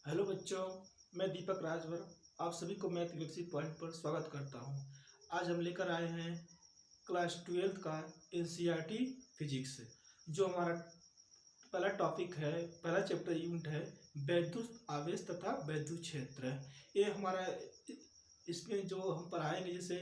Hello बच्चों, मैं दीपक राजभर आप सभी को मैथ गैलेक्सी पॉइंट पर स्वागत करता हूं। आज हम लेकर आए हैं क्लास 12 का एनसीईआरटी फिजिक्स, जो हमारा पहला टॉपिक है, पहला चैप्टर यूनिट है वैद्युत आवेश तथा वैद्युत क्षेत्र। ये हमारा इसमें जो हम पढ़ाएंगे, जैसे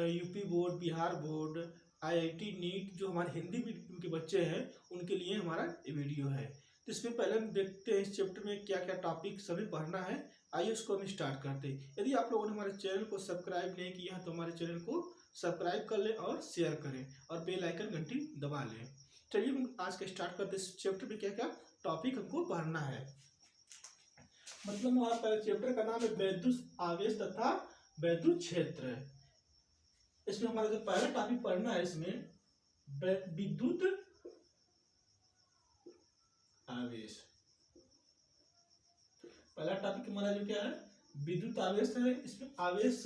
UP board, Bihar board, IIT, NEET, जो हमारे हिंदी मीडियम के बच्चे हैं उनके लिए हमारा ये वीडियो है। तो इसमें पहले हम देखते हैं इस चैप्टर में क्या क्या टॉपिक सभी पढ़ना है। आइए उसको हम स्टार्ट करते हैं। यदि आप लोगों ने हमारे चैनल को सब्सक्राइब नहीं किया है तो हमारे चैनल को सब्सक्राइब कर लें और शेयर करें और बेल आइकन घंटी दबा लें। चलिए हम आज का स्टार्ट करते हैं। इस चैप्टर में क्या क्या टॉपिक हमको पढ़ना है। मतलब हमारा चैप्टर का नाम है वैद्युत आवेश तथा वैद्युत क्षेत्र। इसमें हमारा जो पहला टॉपिक पढ़ना है, इसमें विद्युत आवेश। पहला टॉपिक हमारा जो क्या है, विद्युत आवेश है। इसमें आवेश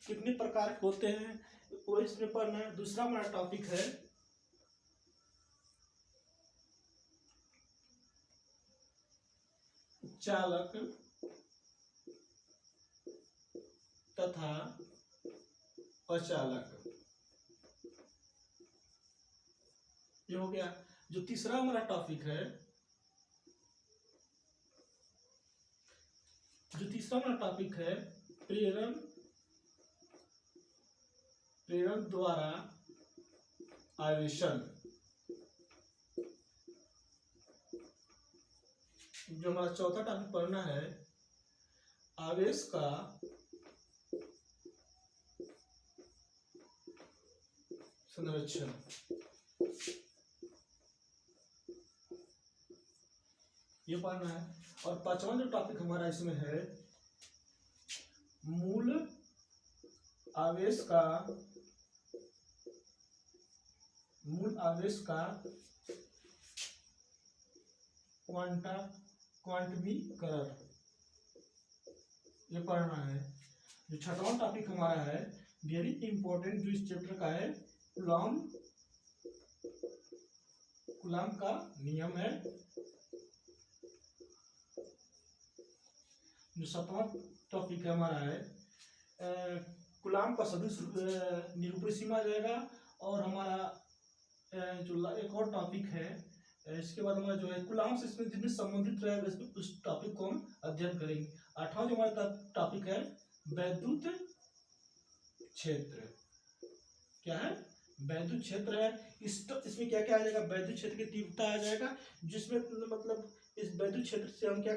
कितने प्रकार के होते हैं वो इसमें पढ़ना है। दूसरा हमारा टॉपिक है चालक तथा अचालक। ये हो गया। जो तीसरा हमारा टॉपिक है, प्रेरण द्वारा आवेशन। जो हमारा चौथा टॉपिक पढ़ना है, आवेश का संरक्षण। ये पढ़ना है। और पांचवा जो टॉपिक हमारा इसमें है, मूल आवेश का क्वांटमीकरण। ये पढ़ना है। जो छठवां टॉपिक हमारा है, वेरी इंपॉर्टेंट, जो इस चैप्टर का है, कूलॉम का नियम है। जो सातवां टॉपिक हमारा है, कूलॉम का सदिश निरूपण सीमा आ जाएगा। और हमारा जो एक और टॉपिक है, इसके बाद हमारा जो है कूलॉम से इसमें जितने संबंधित रहेगा इसमें उस टॉपिक को हम अध्ययन करेंगे। आठवां जो हमारा टॉपिक है, वैद्युत क्षेत्र। क्या है? वैद्युत क्षेत्र है। इसमें क्या क्या आ जाएगा, वैद्युत क्षेत्र की तीव्रता आ जाएगा, जिसमें मतलब इस वैद्युत क्षेत्र से हम क्या,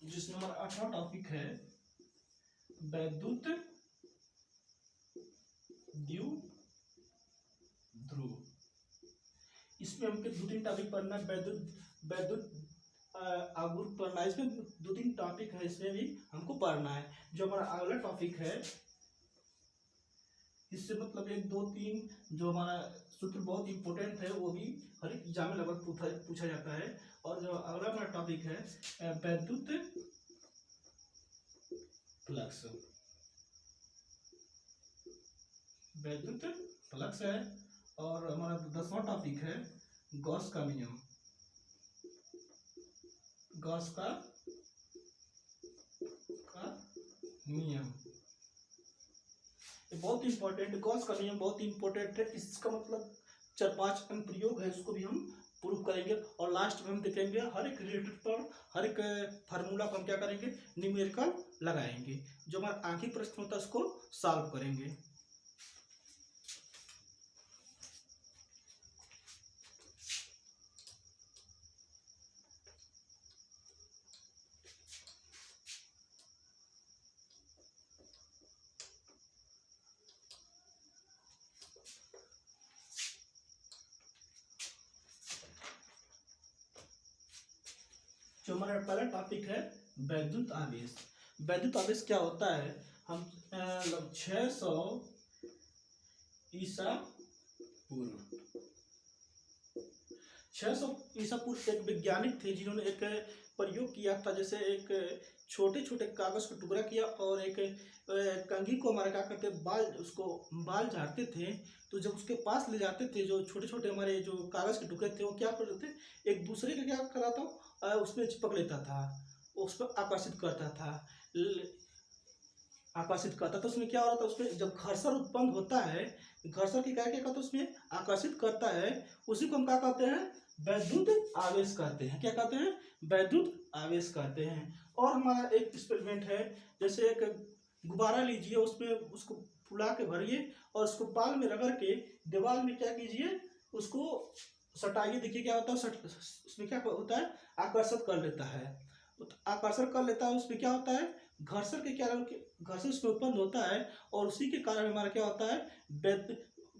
जिसमें हमारा आठवां टॉपिक है वैद्युत द्विध्रुव। इसमें हमको दो तीन टॉपिक पढ़ना है। वैद्युत आघूर्ण पढ़ना है। इसमें दो तीन टॉपिक है, इसमें भी हमको पढ़ना है। जो हमारा अगला टॉपिक है, इससे मतलब एक दो तीन जो हमारा सूत्र बहुत इंपॉर्टेंट है, वो भी हर एक एग्जाम में लगभग पूछा जाता है। और जो अगला हमारा टॉपिक है, वैद्युत फ्लक्स है। और हमारा 10वां टॉपिक है गॉस का नियम। ये बहुत इंपॉर्टेंट, गॉस का नियम बहुत इंपॉर्टेंट है। इसका मतलब 4-5 अनुप्रयोग है, उसको भी हम प्रूव करेंगे। और लास्ट में हम देखेंगे हर एक रिलेटेड पर, हर एक फार्मूला पर हम क्या करेंगे, न्यूमेरिकल लगाएंगे। जो हमारा आखिरी प्रश्न होता है उसको सॉल्व करेंगे। जो हमारा पहला टॉपिक है वैद्युत आवेश। वैद्युत आवेश क्या होता है, हम 600 ईसा पूर्व 600 ईसा पूर्व एक वैज्ञानिक थे जिन्होंने एक प्रयोग किया था। जैसे एक छोटे छोटे कागज का टुकड़ा किया और एक कंघी को हमारे क्या करते बाल उसको बाल झाड़ते थे। तो जब उसके पास ले जाते थे जो छोटे छोटे हमारे जो कागज के टुकड़े थे वो क्या करते थे एक दूसरे का क्या कराता उसमें चिपक लेता था, उस पर आकर्षित करता था। आकर्षित करता तो उसमें क्या हो रहा था, उसमें जब घर्षण उत्पन्न होता है, घर्षण की क्या क्या करता है उसमें आकर्षित करता है, उसी को हम क्या कहते हैं वैद्युत आवेश कहते हैं। क्या कहते हैं वैद्युत आवेश कहते हैं। और हमारा एक एक्सपेरिमेंट है, जैसे एक गुब्बारा लीजिए, उसमें उसको फुला के भरिए और उसको बाल में रगड़ के दीवार में क्या कीजिए उसको सटाइए, देखिए क्या होता है उसमें क्या होता है आकर्षित कर लेता है। तो आकर्षण कर लेता है, उसमें क्या होता है घर्षण के कारण घर्षण उसमें उत्पन्न होता है और उसी के कारण हमारा क्या होता है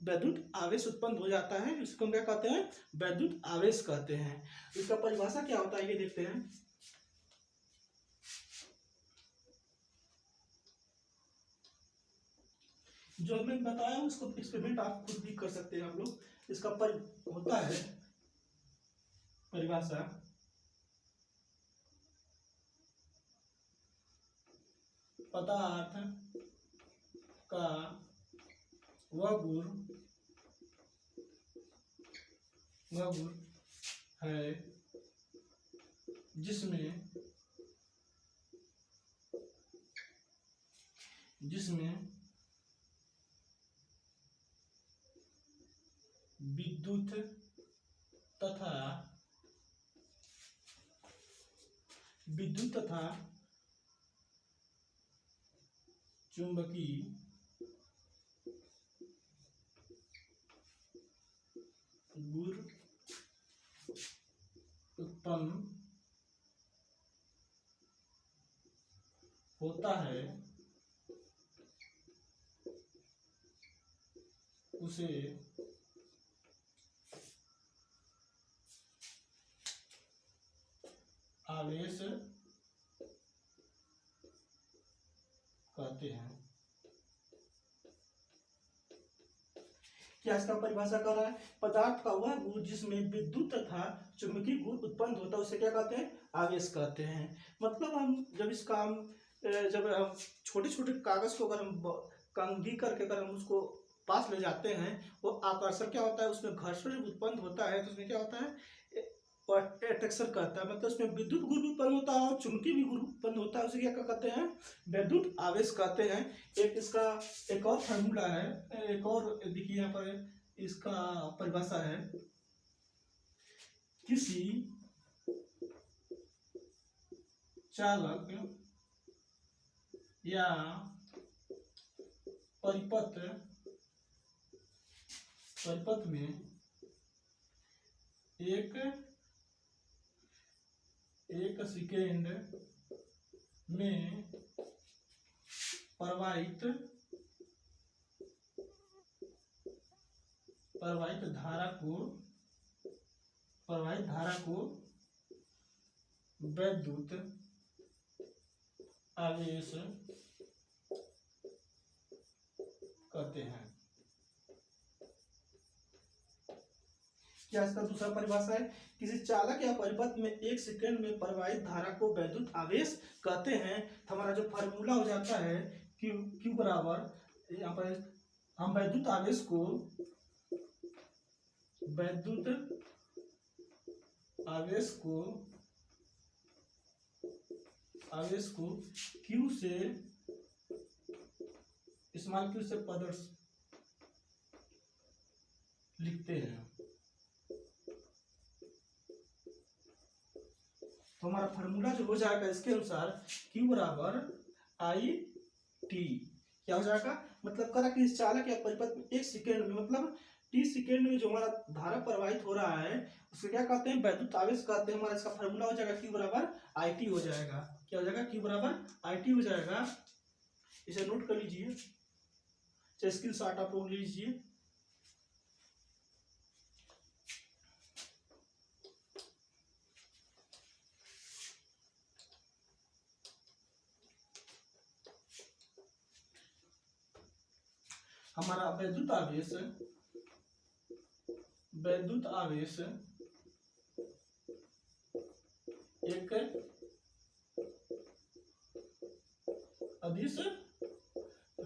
वैद्युत आवेश उत्पन्न हो जाता है। इसको हम क्या कहते हैं वैद्युत आवेश कहते हैं। इसका परिभाषा क्या होता है ये देखते हैं। जो मैं बताया हूँ उसको एक्सपेरिमेंट आप खुद भी कर सकते हैं आप लोग। इसका होता है परिभाषा पदार्थ का वह गुण है जिसमें विद्युत तथा चुंबकीय गुण उत्पन्न होता है, उसे आवेश कहते हैं। क्या इसका परिभाषा कर रहा है पदार्थ का वह गुण जिसमें विद्युत तथा चुंबकीय गुण उत्पन्न होता है उसे क्या कहते हैं आवेश कहते हैं। मतलब हम जब इसका हम जब हम छोटे छोटे कागज को अगर हम कंघी करके अगर हम उसको पास ले जाते हैं, वो आकर्षण क्या होता है उसमें घर्षण उत्पन्न होता है, तो उसमें क्या होता है अट्रैक्शन करता है, मतलब उसमें विद्युत गुण भी उत्पन्न होता है और चुंबकीय भी गुण उत्पन्न होता है, उसे क्या कहते हैं विद्युत आवेश कहते हैं। एक इसका एक और फार्मूला है, एक और देखिए यहाँ पर इसका परिभाषा है किसी चालक या परिपथ में एक सेकेंड में प्रवाहित धारा को विद्युत आवेश कहते हैं। क्या इसका दूसरा परिभाषा है किसी चालक या परिपथ में एक सेकंड में प्रवाहित धारा को विद्युत आवेश कहते हैं। तो हमारा जो फार्मूला हो जाता है Q बराबर यहाँ पर हम विद्युत आवेश को Q से स्मॉल q से प्रदर्शित लिखते हैं। तो हमारा फार्मूला जो हो जाएगा इसके अनुसार Q बराबर आई टी क्या हो जाएगा, मतलब करा कि इस चालक या परिपथ में एक सेकेंड में मतलब टी सेकेंड में जो हमारा धारा प्रवाहित हो रहा है उसको क्या कहते हैं विद्युत आवेश कहते हैं। हमारा इसका फार्मूला हो जाएगा Q बराबर आई टी हो जाएगा। क्या हो जाएगा Q बराबर आई टी हो जाएगा। इसे नोट कर लीजिए, चाहे स्क्रीनशॉट आप लोग लीजिए। हमारा विद्युत आवेश एक अदिश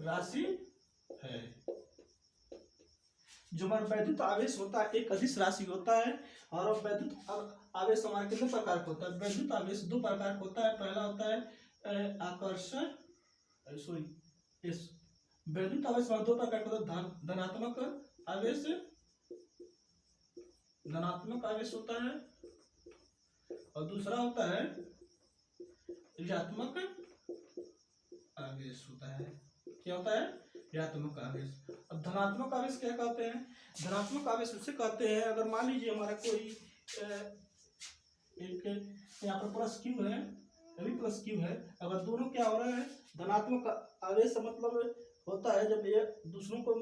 राशि है। जो हमारा वैद्युत आवेश होता है एक अदिश राशि होता है। और वैद्युत आवेश हमारे कितने प्रकार का होता है? वैद्युत आवेश दो प्रकार का होता है। पहला होता है आकर्षण वैद्युत आवेश हमारे दो प्रकार का होता है। धनात्मक आवेश होता है और दूसरा होता है ऋणात्मक आवेश होता है। क्या होता है? ऋणात्मक आवेश। अब धनात्मक आवेश क्या कहते हैं? धनात्मक आवेश उसे कहते हैं अगर मान लीजिए हमारा कोई एक यहाँ पर प्लस क्यू है, अभी प्लस क्यू है, अगर दोनों क्या हो रहा है? धनात्मक आवेश मतलब होता है जब ये दूसरों को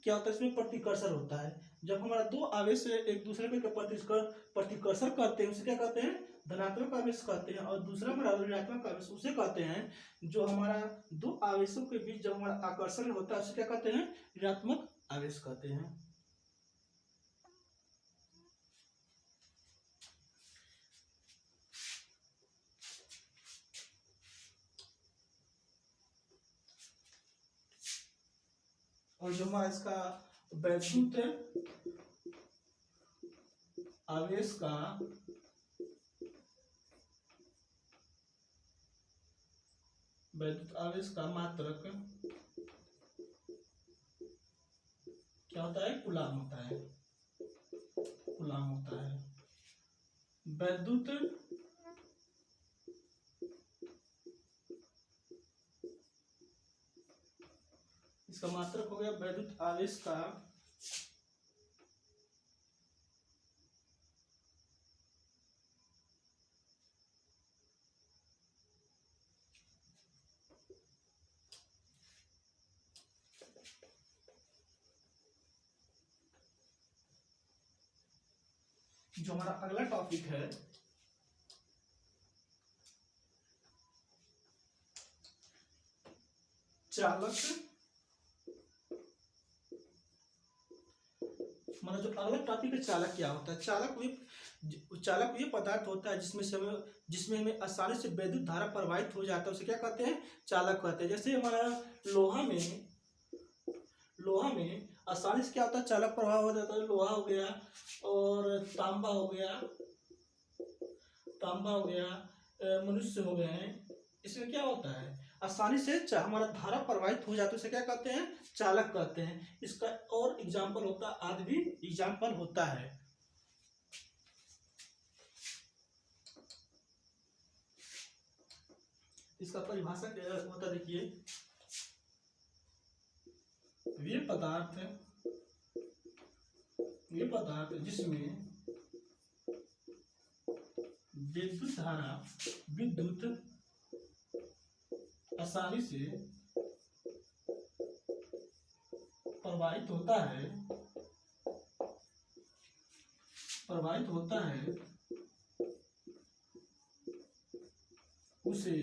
क्या होता है, इसमें प्रतिकर्षण होता है। जब हमारा दो आवेश एक दूसरे पे प्रतिकर्षण करते हैं उसे क्या कहते हैं? धनात्मक आवेश कहते हैं। और दूसरा हमारा ऋणात्मक आवेश उसे कहते हैं जो हमारा दो आवेशों के बीच जब हमारा आकर्षण होता है उसे क्या कहते हैं? ऋणात्मक आवेश कहते हैं। और जो हमारा इसका वैद्युत आवेश का मात्रक क्या होता है? कूलाम होता है। कूलाम होता है। वैद्युत इसका मात्रक हो गया वैद्युत आवेश का जो हमारा अगला टॉपिक है चालक। हमारा जो अगला टॉपिक है चालक क्या होता है? चालक ये पदार्थ होता है जिसमें हमें आसानी से विद्युत धारा प्रवाहित हो जाता है उसे क्या कहते हैं? चालक कहते हैं। जैसे हमारा लोहा में आसानी से क्या होता है? चालक प्रभाव हो जाता है। लोहा हो गया और तांबा हो गया, मनुष्य हो गए हैं। इसमें क्या होता है? आसानी से हमारा धारा प्रवाहित हो जाता है उसे क्या कहते हैं? चालक कहते हैं। इसका और एग्जाम्पल होता है, आदि भी एग्जाम्पल होता है। इसका परिभाषा क्या होता है? देखिए, वे पदार्थ जिसमें विद्युत आसानी से प्रवाहित होता है उसे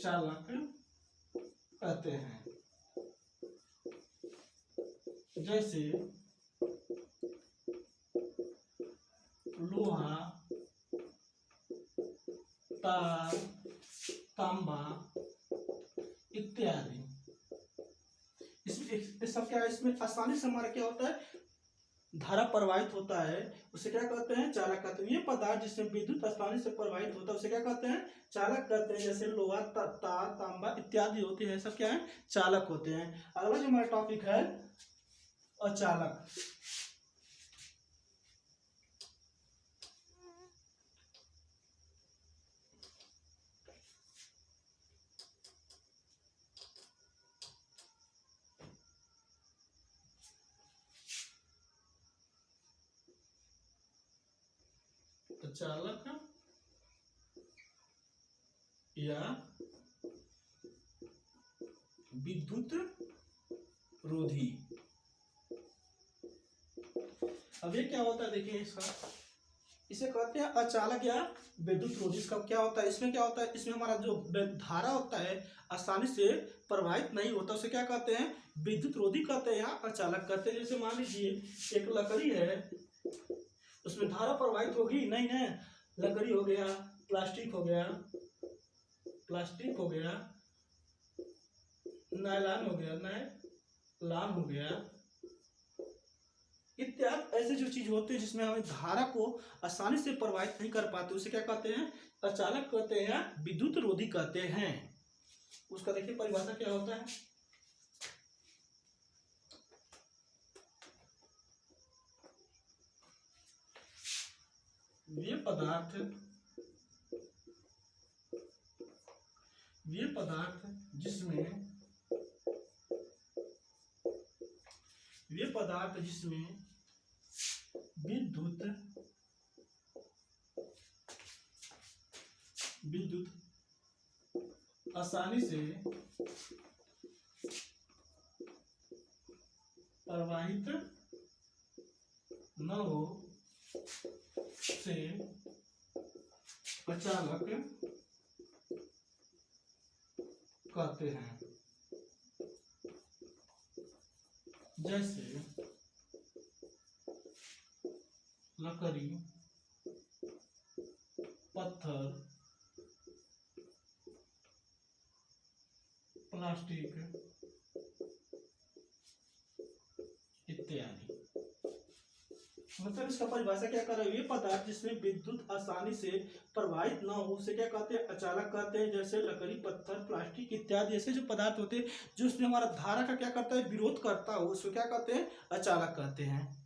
चालक कहते हैं। जैसे लोहा, तार, तांबा इत्यादि। इसमें सब क्या है? इसमें आसानी से हमारा क्या होता है? धारा प्रवाहित होता है उसे क्या कहते हैं? चालक कहते हैं। ये पदार्थ जिसमें विद्युत आसानी से प्रवाहित होता है उसे क्या कहते हैं? चालक कहते हैं। जैसे लोहा, तार, तांबा इत्यादि होते हैं, सब क्या है? चालक होते हैं। अगला जो हमारा टॉपिक है अचालक। चालक या विद्युत रोधी। अब ये क्या होता है? देखिए, इसे कहते हैं अचालक या विद्युत रोधी। इसका क्या होता है? इसमें क्या होता है? इसमें हमारा जो धारा होता है आसानी से प्रवाहित नहीं होता उसे क्या कहते हैं? विद्युत रोधी कहते हैं या अचालक कहते हैं। जैसे मान लीजिए एक लकड़ी है, उसमें धारा प्रवाहित होगी नहीं ना। लकड़ी हो गया, प्लास्टिक हो गया, नायलॉन हो गया इत्यादि ऐसे जो चीज होते हैं जिसमें हमें धारा को आसानी से प्रवाहित नहीं कर पाते, उसे क्या कहते हैं? अचालक कहते हैं या विद्युत रोधी कहते हैं। उसका देखिए परिभाषा क्या होता है। वे पदार्थ जिसमें विद्युत आसानी से प्रवाहित न हो से अचालक कहते हैं। जैसे लकड़ी, पत्थर, प्लास्टिक इत्यादि। मतलब इसका परिभाषा क्या कर रहा है? ये पदार्थ जिसमें विद्युत आसानी से प्रवाहित ना हो उसे क्या कहते हैं? अचालक कहते हैं। जैसे लकड़ी, पत्थर, प्लास्टिक इत्यादि ऐसे जो पदार्थ होते हैं जो उसमें हमारा धारा का क्या करता है? विरोध करता हो, उसको क्या कहते हैं? अचालक कहते हैं।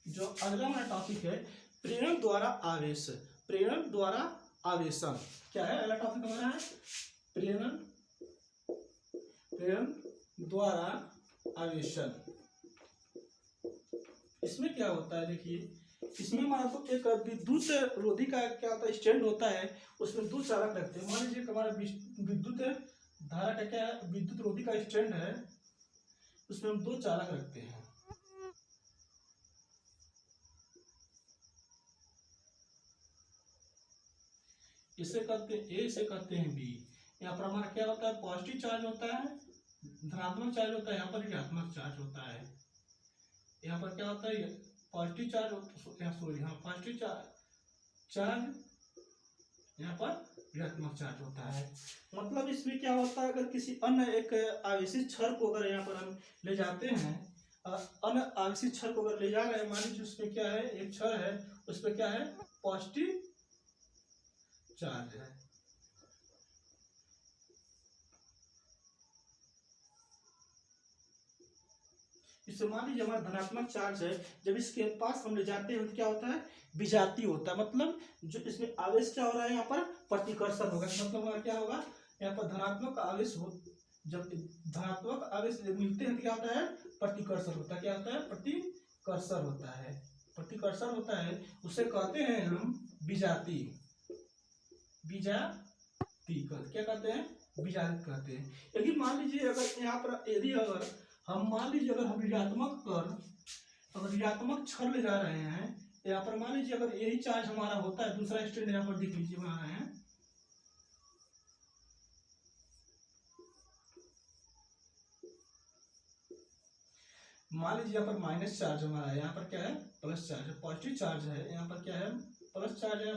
जो अगला हमारा टॉपिक है प्रेरण द्वारा आवेश, प्रेरण द्वारा आवेशन। क्या है अगला टॉपिक हमारा? है प्रेरण द्वारा आवेशन। इसमें क्या होता है? देखिए इसमें हमारा तो एक विद्युत रोधी का क्या होता है? स्टैंड होता है, उसमें दो चालक रखते हैं। मान लीजिए हमारा विद्युत धारा का क्या है? विद्युत रोधी का स्टैंड है, उसमें हम दो चालक रखते हैं। इसे कहते हैं ए, इसे कहते हैं बी। यहाँ पर हमारा क्या होता है? पॉजिटिव चार्ज होता है, धनात्मक चार्ज होता है, यहाँ पर ऋणात्मक चार्ज होता है। यहाँ पर क्या होता है? पॉजिटिव चार्ज पॉजिटिव चार्ज, यहाँ पर ऋणात्मक चार्ज होता है। मतलब इसमें क्या होता है? अगर किसी अन्य एक आवेशित छड़ को अगर यहाँ पर हम ले जाते हैं, अन्य आवेशित छड़ को अगर ले जा रहे हैं, मान लीजिए उसमें क्या है? एक छड़ है, उसमें क्या है? पॉजिटिव चार्ज है। इससे मान लीजिए हमारा धनात्मक चार्ज है, जब इसके पास हम ले जाते हैं तो क्या होता है? विजातीय होता है। मतलब जो इसमें आवेश क्या हो रहा है? यहाँ पर प्रतिकर्षण होगा। मतलब हमारा क्या होगा? यहाँ पर धनात्मक आवेश हो, जब धनात्मक आवेश मिलते हैं तो क्या होता है? प्रतिकर्षण होता है। क्या होता है? प्रतिकर्षण होता है। प्रतिकर्षण होता है, उसे कहते हैं हम विजाती। क्या कहते हैं? विजातीय कहते हैं। यदि मान लीजिए अगर यहाँ पर अगर हम ऋणात्मक छड़ ले जा रहे हैं, यहाँ पर मान लीजिए अगर यही चार्ज हमारा होता है, दूसरा स्टैंड यहाँ पर देख लीजिए बना रहे हैं, मान लीजिए यहाँ पर माइनस चार्ज हमारा है, यहाँ पर क्या है? प्लस चार्ज है। पॉजिटिव चार्ज है, यहाँ पर क्या है? प्लस चार्ज है,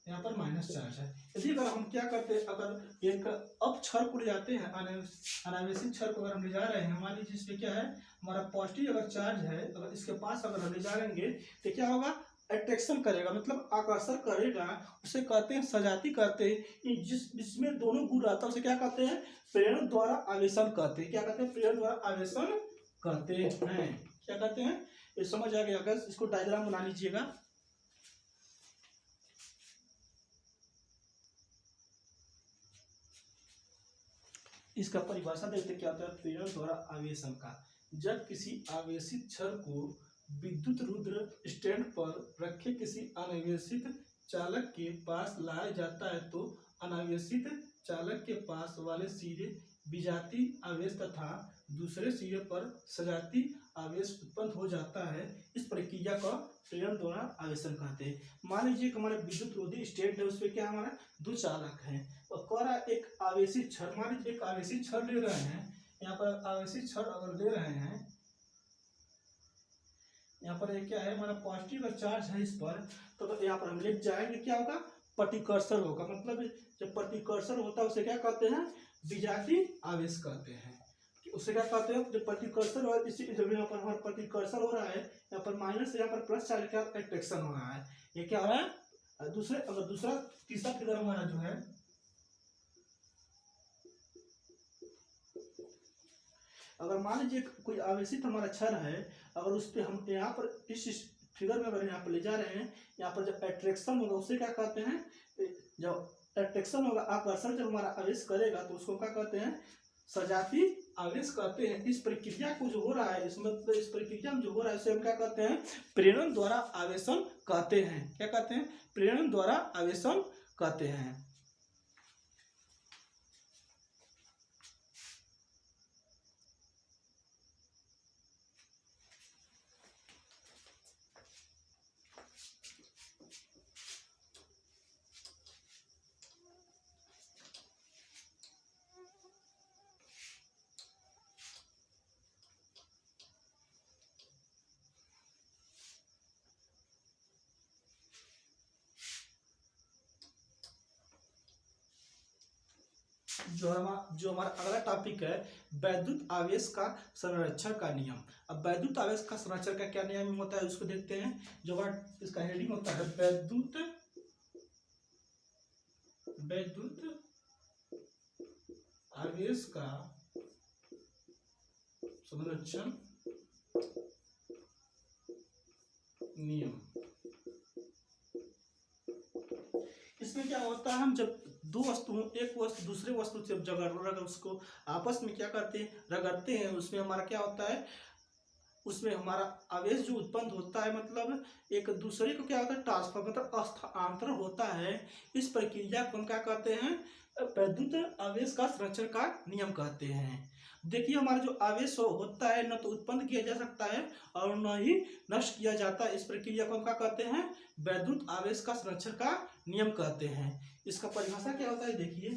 यहाँ पर माइनस चार्ज है। यदि अगर हम क्या करते हैं? अगर एक अब छड़ को ले जाते हैं, अनावेशित छड़ को अगर हम ले जा रहे हैं, मान लीजिए इसमें क्या है? हमारा पॉजिटिव अगर चार्ज है, अगर इसके पास अगर हम ले जा लेंगे तो क्या होगा? अट्रैक्शन करेगा, मतलब आकर्षण करेगा। उसे कहते हैं सजाती करते हैं। जिसमें दोनों गुण रहता है उसे क्या कहते हैं? प्रेरण द्वारा आवेशन कहते हैं। क्या कहते हैं? प्रेरण द्वारा आवेशन कहते हैं। क्या कहते हैं? ये समझ आ गया? अगर इसको डायग्राम बना लीजिएगा। इसका परिभाषा देखते क्या होता है? प्रेरण द्वारा आवेशन का, जब किसी आवेशित छड़ को विद्युत रुद्र स्टैंड पर रखे किसी अनावेशित चालक के पास लाया जाता है तो अनावेशित चालक के पास वाले सिरे विजातीय आवेश तथा दूसरे सिरे पर सजातीय आवेश उत्पन्न हो जाता है। इस प्रक्रिया का प्रेरण द्वारा आवेशन कहते हैं। मान लीजिए कि हमारे विद्युत रोधी स्टेट है, उसपे क्या हमारा दो चालक है और कह रहा एक आवेशित छड़, मान लीजिए एक आवेशित छड़ ले रहे हैं। यहाँ पर आवेशित छड़ अगर ले रहे हैं, यहाँ पर ये क्या है हमारा पॉजिटिव चार्ज है इस पर, तो यहाँ पर हम ले जाएंगे, क्या होगा प्रतिकर्षण होगा। मतलब जब प्रतिकर्षण होता है उसे क्या कहते हैं विजातीय आवेश कहते हैं। उसे क्या कहते हैं जब प्रतिकर्षण हो, इसी जब यहाँ पर हमारा प्रतिकर्षण हो रहा है, यहाँ पर माइनस से यहाँ पर प्लस चार्ज क्या एट्रैक्शन हो रहा है। ये क्या हो रहा है दूसरे, अगर दूसरा तीसरा फिगर हमारा जो है, अगर मान लीजिए कोई आवेशित हमारा छड़ है, अगर उस पर हम यहाँ पर इस फिगर में अगर यहाँ पर ले जा रहे हैं, यहाँ पर जब एट्रैक्शन होगा उसे क्या कहते हैं, जब एट्रैक्शन होगा आकर्षण जब हमारा आवेश करेगा तो उसको क्या कहते हैं सजातीय आवेश कहते हैं। इस प्रक्रिया को जो हो रहा है, इसमें इस प्रक्रिया में जो हो रहा है उसे हम क्या कहते हैं प्रेरण द्वारा आवेशन कहते हैं। क्या कहते हैं प्रेरण द्वारा आवेशन कहते हैं। जो हमारा अगला टॉपिक है वैद्युत आवेश का संरक्षण का नियम। अब वैद्युत आवेश का संरक्षण का क्या नियम होता है उसको देखते हैं। जो हमारा इसका हेडिंग होता है वैद्युत आवेश का संरक्षण नियम। इसमें क्या होता है, हम जब दो वस्तुओं एक वस्तु दूसरे वस्तु से जब उसको आपस में क्या करते हैं रगड़ते हैं, उसमें हमारा क्या होता है, उसमें हमारा आवेश जो उत्पन्न होता है, मतलब एक दूसरे को क्या होता है ट्रांसफर मतलब स्थानांतरण होता है। इस प्रक्रिया को हम क्या कहते हैं वैद्युत आवेश का संरक्षण का नियम कहते हैं। देखिए हमारा जो आवेश होता है न तो उत्पन्न किया जा सकता है और न ही नष्ट किया जाता है। इस प्रक्रिया को हम क्या कहते हैं वैद्युत आवेश का संरक्षण का नियम कहते हैं। इसका परिभाषा क्या होता है देखिए,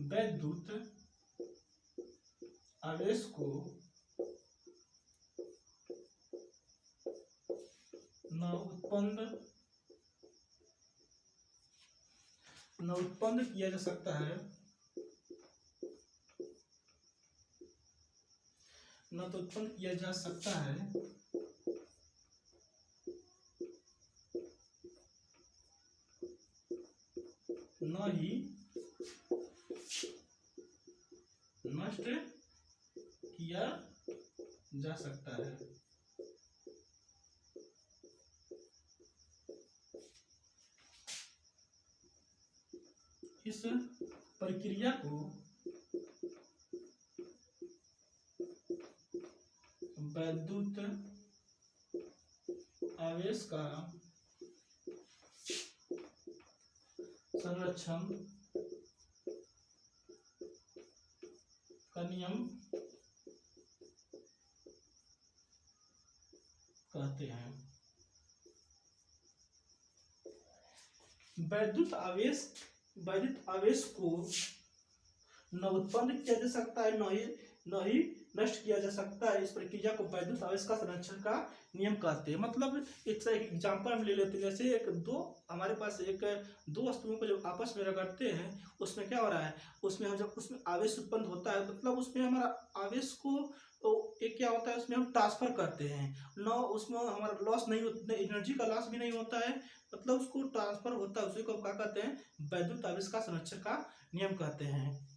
वैद्युत आवेश को न उत्पन्न किया जा सकता है, न तो उत्पन्न किया जा सकता है न ही नष्ट किया जा सकता है। इस प्रक्रिया को वैद्युत आवेश का संरक्षण का नियम कहते हैं। वैद्युत आवेश को न उत्पन्न किया जा सकता है न ही नष्ट किया जा सकता है। इस प्रक्रिया को वैद्युत आवेश का संरक्षण का नियम कहते हैं। मतलब एक एग्जांपल हम ले लेते हैं, जैसे हमारे पास दो वस्तुओं को जब आपस में रगड़ते हैं उसमें क्या हो रहा है, उसमें हम जब उसमें आवेश उत्पन्न होता है, मतलब उसमें हमारा आवेश को एक क्या होता है उसमें हम ट्रांसफर करते हैं, न उसमें हमारा लॉस नहीं होता, एनर्जी का लॉस भी नहीं होता है, मतलब उसको ट्रांसफर होता है। उसी को क्या कहते हैं वैद्युत आवेश का संरक्षण का नियम कहते हैं।